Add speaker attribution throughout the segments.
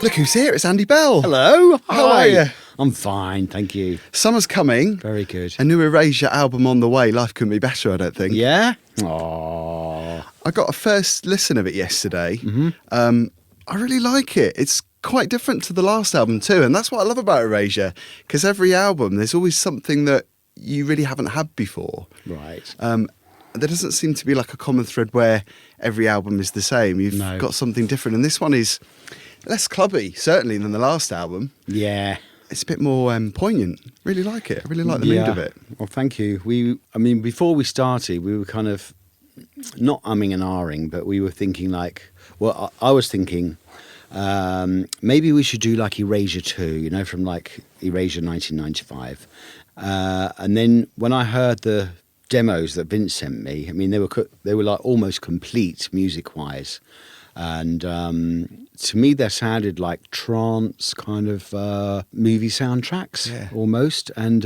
Speaker 1: Look who's here, it's Andy Bell.
Speaker 2: Hello.
Speaker 1: How
Speaker 2: Hi.
Speaker 1: are you?
Speaker 2: I'm fine, thank you.
Speaker 1: Summer's coming.
Speaker 2: Very good.
Speaker 1: A new Erasure album on the way. Life couldn't be better, I don't think.
Speaker 2: Yeah? Aww.
Speaker 1: I got a first listen of it yesterday.
Speaker 2: Mm-hmm.
Speaker 1: I really like it. It's quite different to the last album too, and that's what I love about Erasure, because every album there's always something that you really haven't had before.
Speaker 2: Right.
Speaker 1: There doesn't seem to be like a common thread where every album is the same. You've
Speaker 2: No.
Speaker 1: got something different, and this one is less clubby, certainly, than the last album.
Speaker 2: Yeah.
Speaker 1: It's a bit more poignant. Really like it. I really like the mood of it.
Speaker 2: Well, thank you. Before we started, we were kind of not umming and ahhing, but we were thinking I was thinking maybe we should do like Erasure 2, from like Erasure 1995. And then when I heard the demos that Vince sent me, they were like almost complete music-wise. And to me, they sounded like trance kind of movie soundtracks almost. And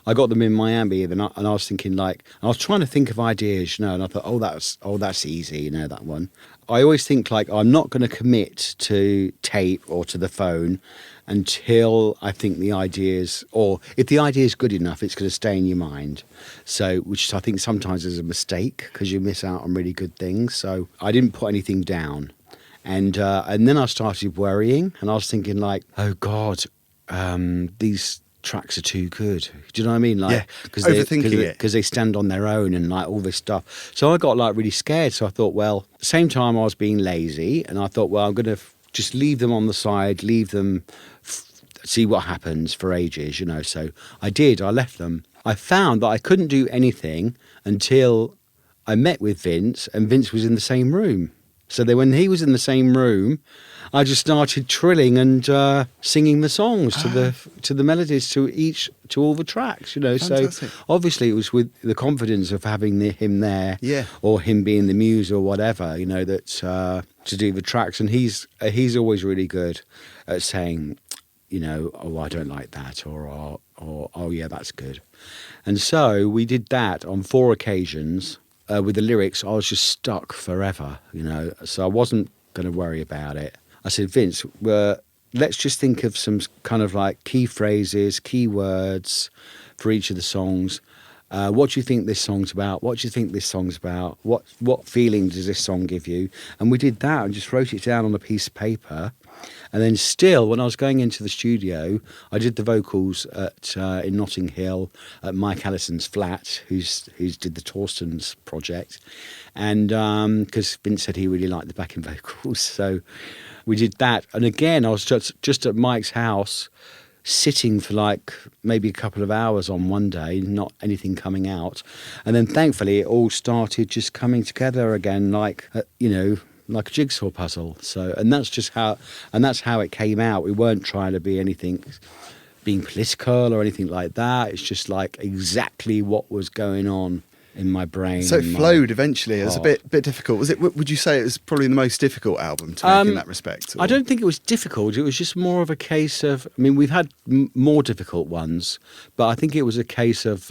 Speaker 2: I got them in Miami, and I was thinking I was trying to think of ideas, and I thought, that's easy, that one. I always think I'm not going to commit to tape or to the phone until I think the ideas, or if the idea is good enough, it's going to stay in your mind. So, which I think sometimes is a mistake because you miss out on really good things. So I didn't put anything down, and then I started worrying, and I was thinking oh God, these tracks are too good. Do you know what I mean?
Speaker 1: Overthinking it
Speaker 2: because they stand on their own and all this stuff. So I got really scared. So I thought, well, at the same time I was being lazy, and I thought, well, I'm going to just leave them on the side, leave them, see what happens for ages, So I did. I left them. I found that I couldn't do anything until I met with Vince, and Vince was in the same room. So when he was in the same room, I just started trilling and singing the songs to the melodies to all the tracks,
Speaker 1: Fantastic.
Speaker 2: So obviously it was with the confidence of having him there,
Speaker 1: Yeah.
Speaker 2: or him being the muse or whatever, that to do the tracks. And he's always really good at saying, oh, I don't like that, or oh yeah, that's good. And so we did that on 4 occasions. With the lyrics, I was just stuck forever, so I wasn't going to worry about it. I said, Vince, let's just think of some kind of key phrases, key words for each of the songs. What do you think this song's about? What do you think this song's about? What feeling does this song give you? And we did that and just wrote it down on a piece of paper. And then still, when I was going into the studio, I did the vocals in Notting Hill at Mike Allison's flat, who's did the Torstons project. And because Vince said he really liked the backing vocals. So we did that. And again, I was just at Mike's house, sitting for maybe a couple of hours on one day, not anything coming out. And then thankfully it all started just coming together again, like a jigsaw puzzle. So, and that's how it came out. We weren't trying to be being political or anything like that. It's just exactly what was going on in my brain.
Speaker 1: So it flowed eventually. It was a bit difficult. Was it? Would you say it was probably the most difficult album to make in that respect? Or?
Speaker 2: I don't think it was difficult. It was just more of a case of. We've had more difficult ones, but I think it was a case of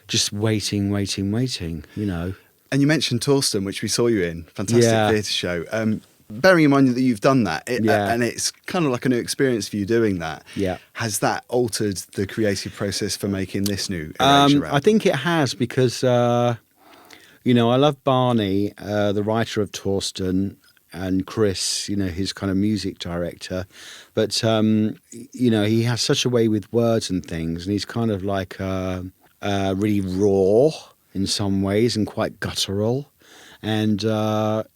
Speaker 2: just waiting.
Speaker 1: And you mentioned Torsten, which we saw you in. Fantastic
Speaker 2: Yeah.
Speaker 1: theatre show. Bearing in mind that you've done that,
Speaker 2: Yeah.
Speaker 1: and it's kind of like a new experience for you doing that.
Speaker 2: Yeah.
Speaker 1: Has that altered the creative process for making this new Erasure
Speaker 2: I think it has because, I love Barney, the writer of Torsten, and Chris, his kind of music director. But, he has such a way with words and things, and he's kind of really raw in some ways and quite guttural. And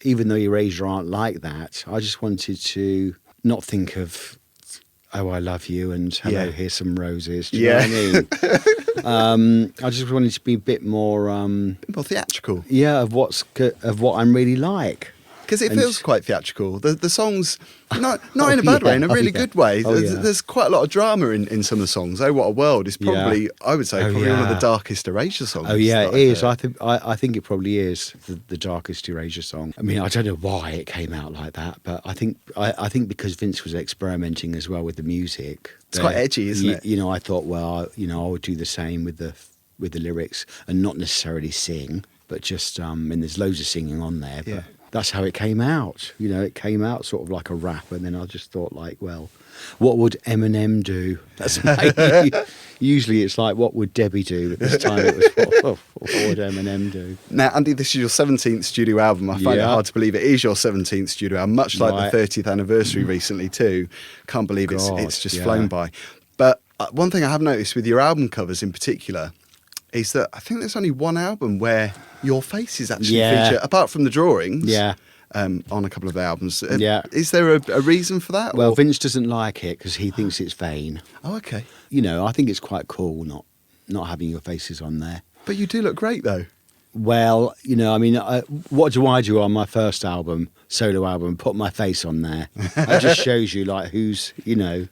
Speaker 2: even though Erasure aren't like that, I just wanted to not think of, oh, I love you and hello, here's some roses. Do you know what I mean? I just wanted to be a bit more...
Speaker 1: more theatrical.
Speaker 2: Yeah, of what I'm really like.
Speaker 1: Because it feels quite theatrical. The songs, not in a bad way, in a really good way. There's quite a lot of drama in some of the songs. Oh, What a World is probably, I would say, one of the darkest Erasure songs.
Speaker 2: Oh yeah, it is. I think it probably is the darkest Erasure song. I don't know why it came out like that, but I think because Vince was experimenting as well with the music.
Speaker 1: It's quite edgy, isn't it?
Speaker 2: I thought, well, I would do the same with the lyrics and not necessarily sing, but just and there's loads of singing on there. But that's how it came out. You know, it came out sort of like a rap, and then I just thought, like, well, what would Eminem do? That's usually it's like, what would Debbie do? But this time it was, what would Eminem do?
Speaker 1: Now, Andy, this is your 17th studio album. I find it hard to believe it is your 17th studio album, much like the 30th anniversary recently too. Can't believe it's just flown by. But one thing I have noticed with your album covers in particular is that I think there's only one album where your face is actually featured, apart from the drawings. On a couple of albums. Is there a reason for that?
Speaker 2: Well, Vince doesn't like it because he thinks it's vain.
Speaker 1: Oh, okay.
Speaker 2: You know, I think it's quite cool not having your faces on there.
Speaker 1: But you do look great, though.
Speaker 2: Well, you know, I mean, what do I do on my first album, solo album? Put my face on there. That just shows you, like, who's, you know,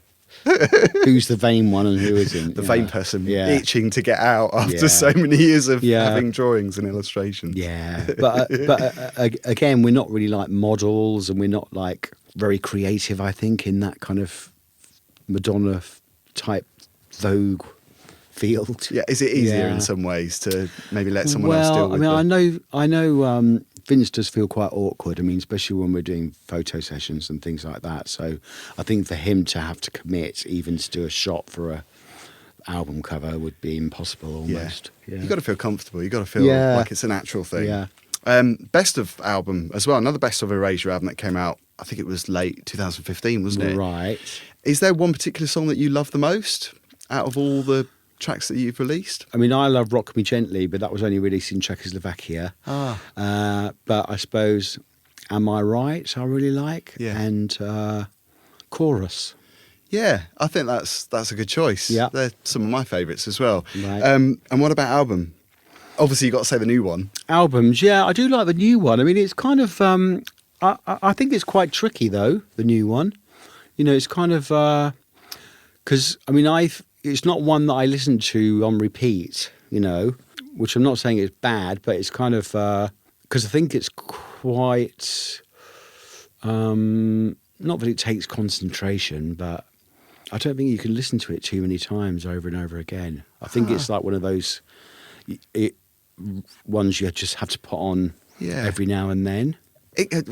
Speaker 2: who's the vain one and who isn't.
Speaker 1: The vain person itching to get out after so many years of having drawings and illustrations.
Speaker 2: Yeah, but again, we're not really like models, and we're not like very creative, I think, in that kind of Madonna type Vogue field.
Speaker 1: Yeah, is it easier in some ways to maybe let someone else deal with it?
Speaker 2: Well, I mean, I know Vince does feel quite awkward. I mean, especially when we're doing photo sessions and things like that. So I think for him to have to commit even to do a shot for a album cover would be impossible almost. Yeah.
Speaker 1: You've got to feel comfortable. You've got to feel like it's a natural thing.
Speaker 2: Yeah.
Speaker 1: Best of album as well. Another best of Erasure album that came out, I think it was late 2015, wasn't it?
Speaker 2: Right.
Speaker 1: Is there one particular song that you love the most out of all the tracks that you've released?
Speaker 2: I mean, I love Rock Me Gently, but that was only released in Czechoslovakia. But I suppose Am I Right, I really like.
Speaker 1: Yeah.
Speaker 2: And Chorus.
Speaker 1: Yeah, I think that's a good choice.
Speaker 2: Yeah.
Speaker 1: They're some of my favourites as well.
Speaker 2: Right.
Speaker 1: And what about album? Obviously, you've got to say the new one.
Speaker 2: Albums, yeah, I do like the new one. I mean, it's kind of, I think it's quite tricky, though, the new one. You know, it's kind of, because, I mean, it's not one that I listen to on repeat, you know, which I'm not saying it's bad, but it's kind of, because I think it's quite, not that it takes concentration, but I don't think you can listen to it too many times over and over again. I think it's like one of those ones you just have to put on every now and then.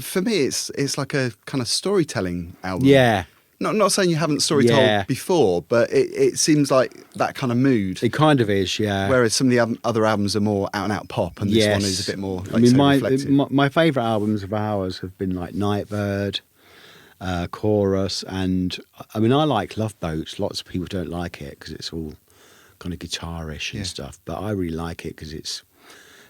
Speaker 1: For me, it's like a kind of storytelling album.
Speaker 2: Yeah.
Speaker 1: Not saying you haven't storytold before, but it seems like that kind of mood.
Speaker 2: It kind of is, yeah.
Speaker 1: Whereas some of the other albums are more out and out pop, and this one is a bit more. Like,
Speaker 2: I mean,
Speaker 1: reflective.
Speaker 2: my favourite albums of ours have been like Nightbird, Chorus, and I mean, I like Love Boat. Lots of people don't like it because it's all kind of guitarish and stuff, but I really like it because it's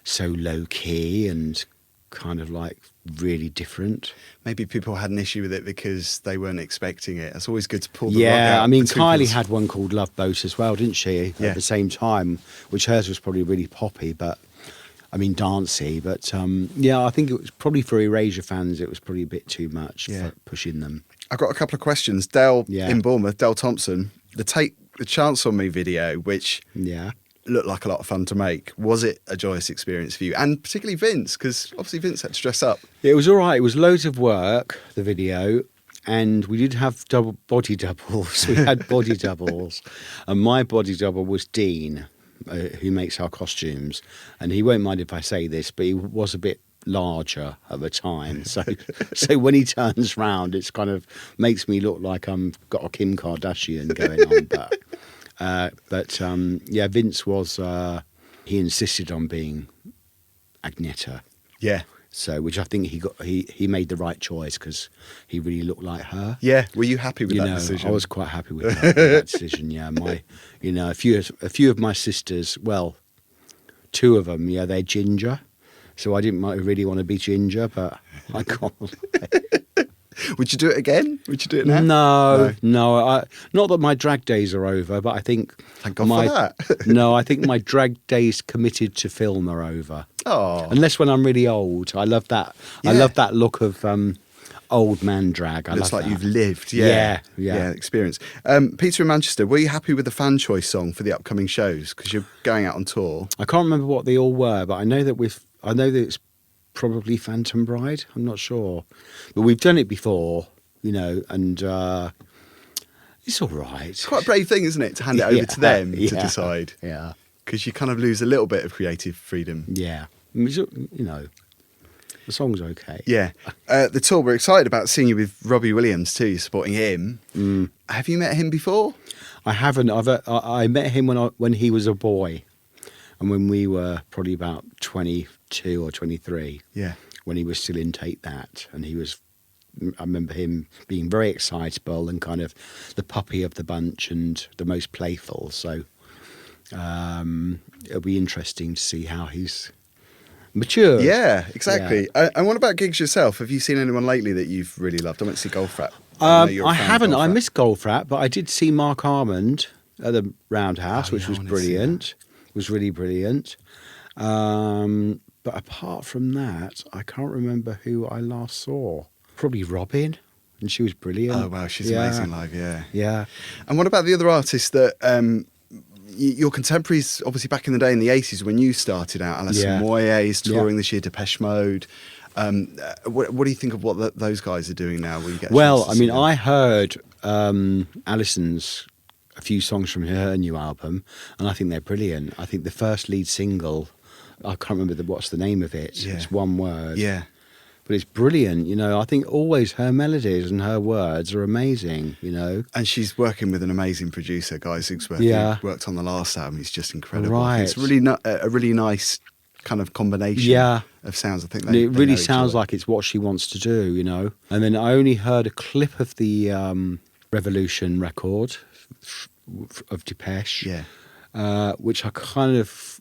Speaker 2: so low key and kind of like really different.
Speaker 1: Maybe people had an issue with it because they weren't expecting it. It's always good to pull the rug out.
Speaker 2: I mean, Kylie had one called Love Boat as well, didn't she? At the same time, which hers was probably really poppy, but I mean, dancey. But I think it was probably for Erasure fans, it was probably a bit too much for pushing them.
Speaker 1: I've got a couple of questions. Dale in Bournemouth, Dale Thompson, the Take the Chance on Me video, which looked like a lot of fun to make. Was it a joyous experience for you? And particularly Vince, because obviously Vince had to dress up.
Speaker 2: It was all right. It was loads of work, the video, and we did have body doubles. We had body doubles. And my body double was Dean, who makes our costumes. And he won't mind if I say this, but he was a bit larger at the time. So when he turns round, it's kind of makes me look like I'm got a Kim Kardashian going on. But Vince was, he insisted on being Agneta. Yeah. So, which I think he made the right choice because he really looked like her.
Speaker 1: Yeah. Were you happy with that decision?
Speaker 2: I was quite happy with that decision. Yeah. A few of my sisters, well, two of them, they're ginger. So I didn't really want to be ginger, but I can't.
Speaker 1: Would you do it again? Would you do it now?
Speaker 2: No. Not that my drag days are over, but I think...
Speaker 1: Thank God for that.
Speaker 2: No, I think my drag days committed to film are over.
Speaker 1: Oh.
Speaker 2: Unless when I'm really old. I love that. Yeah. I love that look of old man drag.
Speaker 1: Looks like you've lived. Yeah, experience. Peter in Manchester, were you happy with the fan choice song for the upcoming shows? Because you're going out on tour.
Speaker 2: I can't remember what they all were, but I know that it's probably Phantom Bride. I'm not sure, but we've done it before, and it's all right. It's
Speaker 1: quite a brave thing, isn't it, to hand it over to them to decide?
Speaker 2: Yeah,
Speaker 1: because you kind of lose a little bit of creative freedom.
Speaker 2: Yeah, The song's okay.
Speaker 1: Yeah. The tour, we're excited about seeing you with Robbie Williams too, supporting him. Have you met him before?
Speaker 2: I haven't. I met him when he was a boy, and when we were probably about 22 or 23.
Speaker 1: Yeah.
Speaker 2: When he was still in Take That, and I remember him being very excitable and kind of the puppy of the bunch and the most playful. So it'll be interesting to see how he's matured.
Speaker 1: Yeah, exactly. Yeah. And what about gigs yourself? Have you seen anyone lately that you've really loved? I went to see Golf Rat.
Speaker 2: I haven't. I missed Golf Rat, but I did see Mark Armand at the Roundhouse, which was brilliant. It was really brilliant. But apart from that, I can't remember who I last saw. Probably Robin, and she was brilliant.
Speaker 1: Oh, wow, she's amazing live, yeah.
Speaker 2: Yeah.
Speaker 1: And what about the other artists that... your contemporaries, obviously back in the day in the 80s when you started out, Alison Moyet is touring this year, Depeche Mode. What do you think of what those guys are doing now?
Speaker 2: I heard Alison's a few songs from her new album, and I think they're brilliant. I think the first lead single, I can't remember what's the name of it. Yeah. It's one word.
Speaker 1: Yeah.
Speaker 2: But it's brilliant, I think always her melodies and her words are amazing, And
Speaker 1: she's working with an amazing producer, Guy Zigsworth, who worked on the last album. He's just incredible.
Speaker 2: Right.
Speaker 1: It's really a really nice kind of combination of sounds. I think
Speaker 2: it really sounds like it's what she wants to do, And then I only heard a clip of the Revolution record of Depeche, which I kind of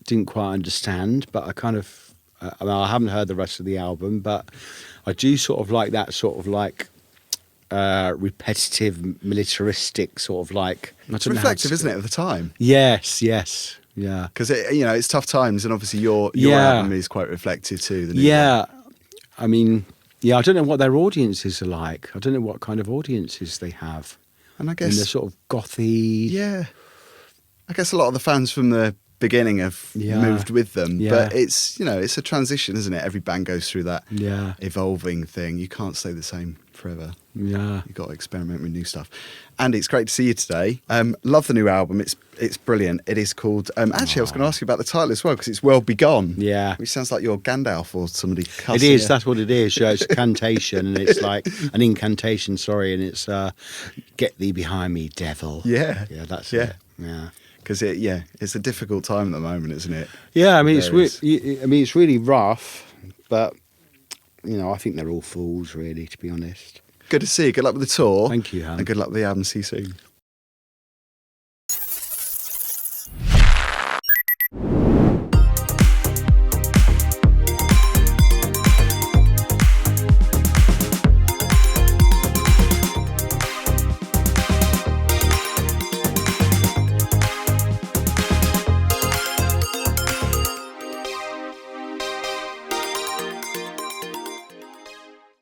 Speaker 2: didn't quite understand, but I kind of... I haven't heard the rest of the album, but I do sort of like that sort of like repetitive, militaristic sort of like...
Speaker 1: It's reflective, isn't it, of the time?
Speaker 2: Yes, yeah.
Speaker 1: Because, it's tough times, and obviously your album is quite reflective too.
Speaker 2: I mean, I don't know what their audiences are like. I don't know what kind of audiences they have.
Speaker 1: And I guess...
Speaker 2: they're sort of gothy...
Speaker 1: Yeah. I guess a lot of the fans from the beginning have moved with them, but it's it's a transition, isn't it? Every band goes through that evolving thing. You can't stay the same forever. You've got to experiment with new stuff. And it's great to see you today. Love the new album. It's brilliant. It is called actually I was going to ask you about the title as well, because it's Well Begone, which sounds like you're Gandalf or somebody cussing.
Speaker 2: It is. That's what it is. It's a cantation, and it's like an incantation, and it's get thee behind me, devil. That's it.
Speaker 1: Because it's a difficult time at the moment, isn't it?
Speaker 2: Yeah, I mean it's really rough, but I think they're all fools, really, to be honest.
Speaker 1: Good to see you. Good luck with the tour.
Speaker 2: Thank you, Han.
Speaker 1: And good luck with the album. See you soon.